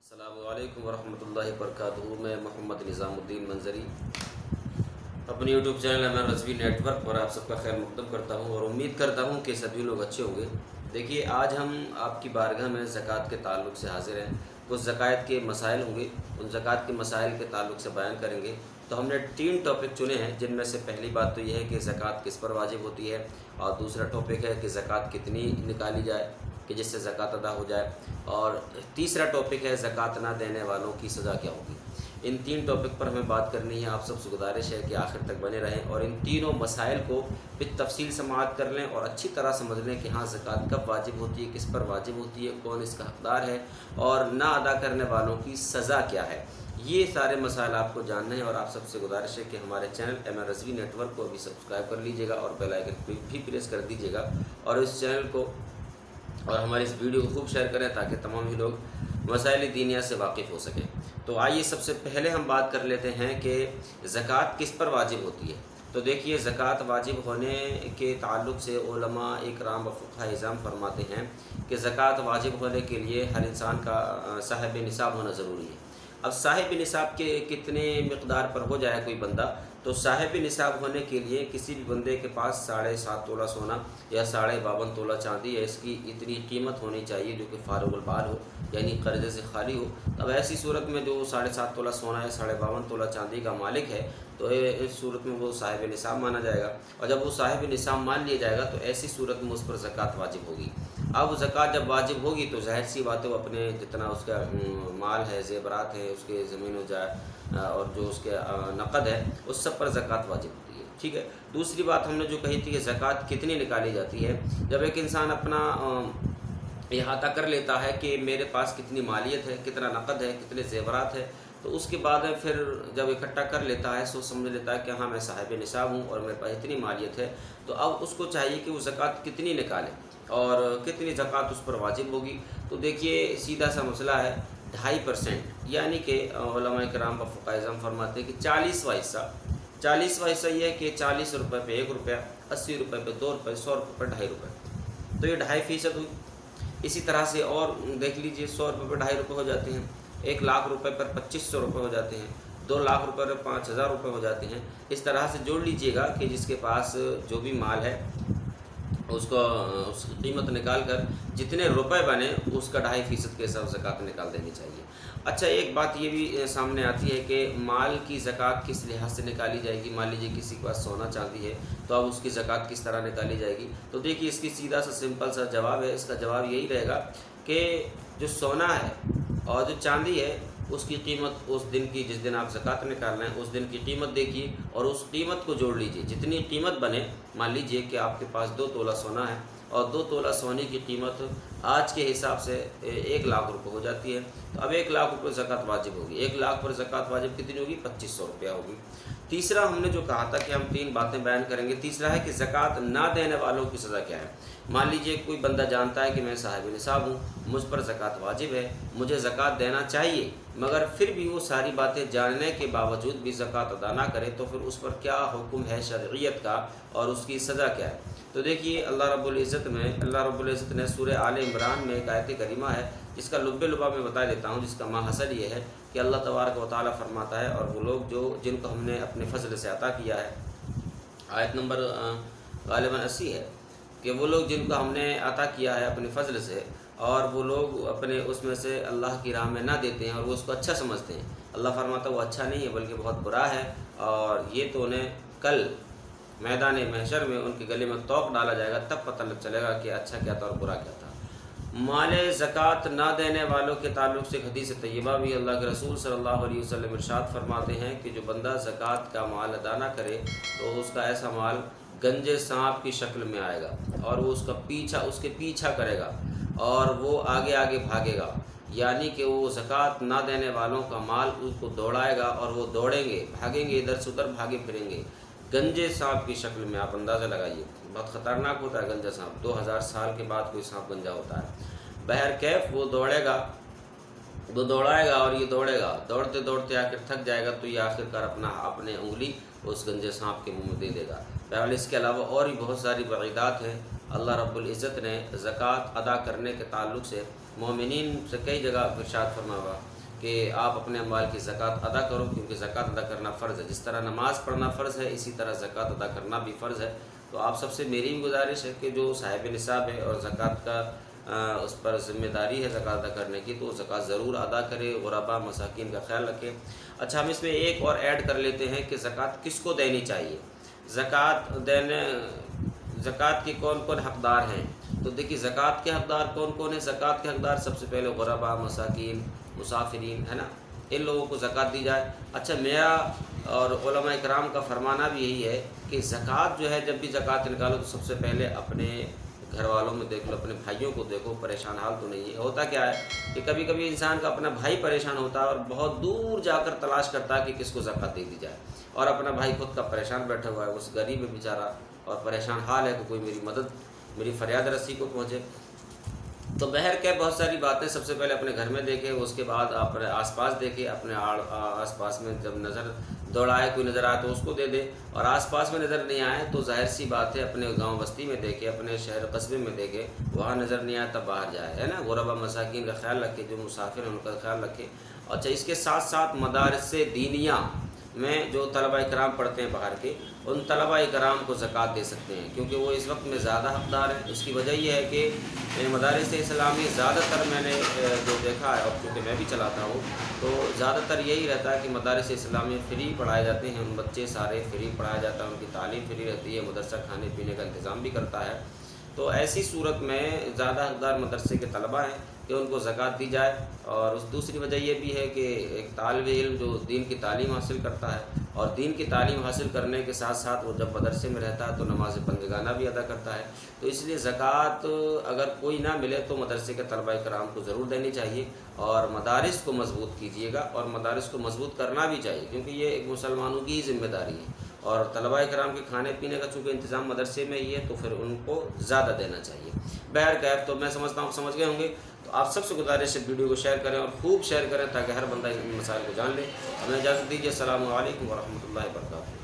अस्सलामु अलैकुम वरहमतुल्लाहि वबरकातुहू। मैं मोहम्मद निज़ामुद्दीन मंजरी अपनी यूट्यूब चैनल अमन रज़वी नेटवर्क पर आप सबका खैर मक़दम करता हूँ और उम्मीद करता हूँ कि सभी लोग अच्छे होंगे। देखिए, आज हम आपकी बारगाह में ज़कात के ताल्लुक़ से हाज़िर हैं। कुछ ज़कात के मसाइल होंगे, उन ज़कात के मसाइल के ताल्लुक़ से बयान करेंगे। तो हमने 3 टॉपिक चुने हैं, जिनमें से पहली बात तो यह है कि ज़कात किस पर वाजिब होती है, और दूसरा टॉपिक है कि ज़कात कितनी निकाली जाए कि जिससे ज़कात अदा हो जाए, और तीसरा टॉपिक है ज़कात ना देने वालों की सज़ा क्या होगी। इन 3 टॉपिक पर हमें बात करनी है। आप सबसे गुजारिश है कि आखिर तक बने रहें और इन तीनों मसाइल को बितफ़सील समाअत कर लें और अच्छी तरह समझ लें कि हाँ, ज़कात कब वाजिब होती है, किस पर वाजिब होती है, कौन इसका हक़दार है और ना अदा करने वालों की सज़ा क्या है। ये सारे मसाइल आपको जानने हैं और आप सबसे गुजारिश है कि हमारे चैनल अमन रज़वी नेटवर्क को भी सब्सक्राइब कर लीजिएगा और बेल आइकन भी प्रेस कर दीजिएगा और इस चैनल को और हमारी इस वीडियो को खूब शेयर करें ताकि तमाम ही लोग मसाइल दीनिया से वाकिफ़ हो सकें। तो आइए सबसे पहले हम बात कर लेते हैं कि ज़कात किस पर वाजिब होती है। तो देखिए, ज़कात वाजिब होने के ताल्लुक़ से उलमा इकराम व फ़ुक़हा इज़ाम फरमाते हैं कि ज़कात वाजिब होने के लिए हर इंसान का साहिब निसाब होना ज़रूरी है। अब साहिब निसाब के कितने मिक़दार पर हो जाए कोई बंदा, तो साहिब निसाब होने के लिए किसी भी बंदे के पास 7.5 तोला सोना या 52.5 तोला चांदी है, इसकी इतनी कीमत होनी चाहिए जो कि फारुगुल बाल हो, यानी कर्ज़े से खाली हो। तब ऐसी सूरत में जो 7.5 तोला सोना या 52.5 तोला चांदी का मालिक है, तो इस सूरत में वो साहिब निसाब माना जाएगा। और जब वो साहिब निसाब मान लिया जाएगा तो ऐसी सूरत में उस पर ज़कात वाजिब होगी। अब ज़कात जब वाजिब होगी तो ज़ाहिर सी बात है, वो अपने जितना उसका माल है, ज़ेवरात है, उसके ज़मीन व जाय और जो उसके नक़द है, उस सब पर ज़कात वाजिब होती है। ठीक है। दूसरी बात हमने जो कही थी कि ज़कात कितनी निकाली जाती है, जब एक इंसान अपना इहाता कर लेता है कि मेरे पास कितनी मालियत है, कितना नक़द है, कितने ज़ेवरात है, तो उसके बाद फिर जब इकट्ठा कर लेता है, सोच समझ लेता है कि हाँ, मैं साहिब निसाब हूँ और मेरे पास इतनी मालियत है, तो अब उसको चाहिए कि वो ज़कात कितनी निकाले और कितनी ज़कात उस पर वाजिब होगी। तो देखिए, सीधा सा मसला है 2.5%, यानी कि उलमा इकराम व फ़ुक़हा इज़ाम फरमाते हैं कि 40वां हिस्सा ये है कि 40 रुपये पे 1 रुपया, 80 रुपये पे 2 रुपये, 100 रुपये पे 2.5 रुपये, तो ये 2.5% हुई। इसी तरह से और देख लीजिए, 100 रुपये पर 2.5 रुपये हो जाते हैं, 1 लाख रुपये पर 2500 रुपये हो जाते हैं, 2 लाख रुपये पर 5000 रुपये हो जाते हैं। इस तरह से जोड़ लीजिएगा कि जिसके पास जो भी माल है उसको उसकी कीमत निकाल कर जितने रुपए बने उसका 2.5% के हिसाब से ज़कात निकाल देनी चाहिए। अच्छा, एक बात ये भी सामने आती है कि माल की ज़कात किस लिहाज से निकाली जाएगी। मान लीजिए किसी के पास सोना चांदी है, तो अब उसकी ज़कात किस तरह निकाली जाएगी। तो देखिए, इसकी सीधा सा सिंपल सा जवाब है। इसका जवाब यही रहेगा कि जो सोना है और जो चांदी है, उसकी कीमत उस दिन की, जिस दिन आप ज़कात निकाल रहे हैं, उस दिन की कीमत देखिए और उस कीमत को जोड़ लीजिए। जितनी कीमत बने, मान लीजिए कि आपके पास 2 तोला सोना है और 2 तोला सोने की कीमत आज के हिसाब से 1 लाख रुपये हो जाती है, तो अब 1 लाख रुपये ज़कात वाजिब होगी। 1 लाख पर ज़कात वाजिब कितनी होगी? 2500 रुपया होगी। तीसरा, हमने जो कहा था कि हम 3 बातें बयान करेंगे। तीसरा है कि ज़कात ना देने वालों की सज़ा क्या है। मान लीजिए कोई बंदा जानता है कि मैं साहिब निसाब हूँ, मुझ पर ज़कात वाजिब है, मुझे ज़कात देना चाहिए, मगर फिर भी वो सारी बातें जानने के बावजूद भी ज़कात अदा ना करे, तो फिर उस पर क्या हुक्म है शरइयत का और उसकी सज़ा क्या है। तो देखिए, अल्लाह रब्बुल इज़्ज़त ने सूरह आले इमरान में एक आयत करीमा है जिसका लुब्बे लुबा में बता देता हूँ, जिसका माहसल ये है कि अल्लाह तबारक व तआला फरमाता है, और वो लोग जिनको हमने अपने फ़ज़ल से अता किया है, आयत नंबर ग़ालिबन 80 है, कि वो लोग जिनको हमने अता किया है अपने फ़ज़ल से और वो लोग अपने उसमें से अल्लाह की राह में ना देते हैं और वो उसको अच्छा समझते हैं। अल्लाह फरमाता वो अच्छा नहीं है बल्कि बहुत बुरा है, और ये तो उन्हें कल मैदान महशर में उनके गले में तोक डाला जाएगा, तब पता लग चलेगा कि अच्छा क्या था और बुरा क्या था। माले ज़कात ना देने वालों के ताल्लुक़ से हदीस तय्यबा भी अल्लाह के रसूल सल्लल्लाहु अलैहि वसल्लम इरशाद फरमाते हैं कि जो बंदा ज़कात का माल अदा ना करे तो उसका ऐसा माल गंजे सांप की शक्ल में आएगा और वो उसके पीछा करेगा और वो आगे आगे भागेगा, यानी कि वो ज़कात ना देने वालों का माल उसको दौड़ाएगा और वो दौड़ेंगे, भागेंगे, इधर से उधर भागे फिरेंगे गंजे सांप की शक्ल में। आप अंदाज़ा लगाइए, बहुत ख़तरनाक होता है गंजा सांप। 2000 साल के बाद कोई सांप गंजा होता है। बहर कैफ वो दौड़ाएगा और ये दौड़ेगा, दौड़ते दौड़ते आखिर थक जाएगा, तो ये आखिरकार अपने उंगली उस गंजे सांप के मुंह में दे देगा। बहरहाल इसके अलावा और भी बहुत सारी वईदात हैं। अल्लाह रब्बुल इज़्ज़त ने ज़कात अदा करने के ताल्लुक़ से मोमिनीन से कई जगह इरशाद फरमा हुआ کہ آپ اپنے اموال کی زکوٰۃ ادا کرو، کیونکہ زکوٰۃ ادا کرنا فرض ہے۔ جس طرح نماز پڑھنا فرض ہے، اسی طرح زکوٰۃ ادا کرنا بھی فرض ہے۔ تو آپ سب سے میری بھی گزارش ہے کہ جو صاحب نصاب ہے اور زکوٰۃ کا اس پر ذمہ داری ہے زکوٰۃ ادا کرنے کی، تو زکوٰۃ ضرور ادا کرے، غربا مساکین کا خیال رکھے۔ اچھا، ہم اس میں ایک اور ایڈ کر لیتے ہیں کہ زکوٰۃ کس کو دینی چاہیے، زکوٰۃ کے کون کون حقدار ہیں۔ تو دیکھیے زکوٰۃ کے حقدار کون کون ہیں۔ زکوٰۃ کے حقدار سب سے پہلے غربا، مساکین، مسافرین ہے نا، ان لوگوں کو زکوٰۃ دی جائے۔ اچھا، میرا اور علماء کرام کا فرمانا بھی یہی ہے کہ زکوٰۃ جو ہے، جب بھی زکوٰۃ نکالو تو سب سے پہلے اپنے گھر والوں میں دیکھ لو، اپنے بھائیوں کو دیکھو، پریشان حال تو نہیں ہے۔ ہوتا کیا ہے کہ کبھی کبھی انسان کا اپنا بھائی پریشان ہوتا ہے اور بہت دور جا کر تلاش کرتا ہے کہ کس کو زکوٰۃ دے دی جائے، اور اپنا بھائی خود کا پریشان بیٹھا ہوا ہے، اس غریب ہے بیچارہ اور پریشان حال ہے کہ کوئی میری مدد، میری فریاد رسی کو پہنچے۔ تو بہر کے بہت ساری باتیں سب سے پہلے اپنے گھر میں دیکھیں، اس کے بعد اپنے آس پاس دیکھیں، اپنے آس پاس میں جب نظر دوڑائے، کوئی نظر آئے تو اس کو دے دے، اور آس پاس میں نظر نہیں آئے تو ظاہر سی بات ہے اپنے گاؤں بستی میں دیکھے، اپنے شہر قصبے میں دیکھے، وہاں نظر نہیں آئے تب باہر جائے، ہے نا۔ غربا مساکین کا خیال رکھے، جو مسافر ہیں ان کا خیال رکھے۔ اچھا، اس کے ساتھ ساتھ مدارس دینیہ میں جو طلبہ کرام پڑھتے ہیں باہر کے، ان طلبہ کرام کو زکوٰۃ دے سکتے ہیں، کیونکہ وہ اس وقت میں زیادہ حقدار ہیں۔ اس کی وجہ یہ ہے کہ مدارس اسلامی زیادہ تر میں نے جو دیکھا ہے، اور چونکہ میں بھی چلاتا ہوں، تو زیادہ تر یہی رہتا ہے کہ مدارس اسلامی فری پڑھائے جاتے ہیں، ان بچے سارے فری پڑھایا جاتا ہے، ان کی تعلیم فری رہتی ہے، مدرسہ کھانے پینے کا انتظام بھی کرتا ہے۔ تو ایسی صورت میں زیادہ حقدار مدرسے کے طلبہ ہیں کہ ان کو زکوٰۃ دی جائے۔ اور اس دوسری وجہ یہ بھی ہے کہ ایک طالب علم جو دین کی تعلیم حاصل کرتا ہے، اور دین کی تعلیم حاصل کرنے کے ساتھ ساتھ وہ جب مدرسے میں رہتا ہے تو نماز بندگانہ بھی ادا کرتا ہے، تو اس لیے زکوٰۃ اگر کوئی نہ ملے تو مدرسے کے طلبہ کرام کو ضرور دینی چاہیے، اور مدارس کو مضبوط کیجیے گا، اور مدارس کو مضبوط کرنا بھی چاہیے، کیونکہ یہ ایک مسلمانوں کی ہی ذمہ داری ہے، اور طلبہ کرام کے کھانے پینے کا چونکہ انتظام مدرسے میں ہی ہے تو پھر ان کو زیادہ دینا چاہیے۔ بہرکیف تو میں سمجھتا ہوں سمجھ گئے ہوں گے، تو آپ سب سے گزارش ہے ویڈیو کو شیئر کریں اور خوب شیئر کریں تاکہ ہر بندہ ان مسائل کو جان لے۔ ہمیں اجازت دیجیے، السلام علیکم ورحمۃ اللہ وبرکاتہ۔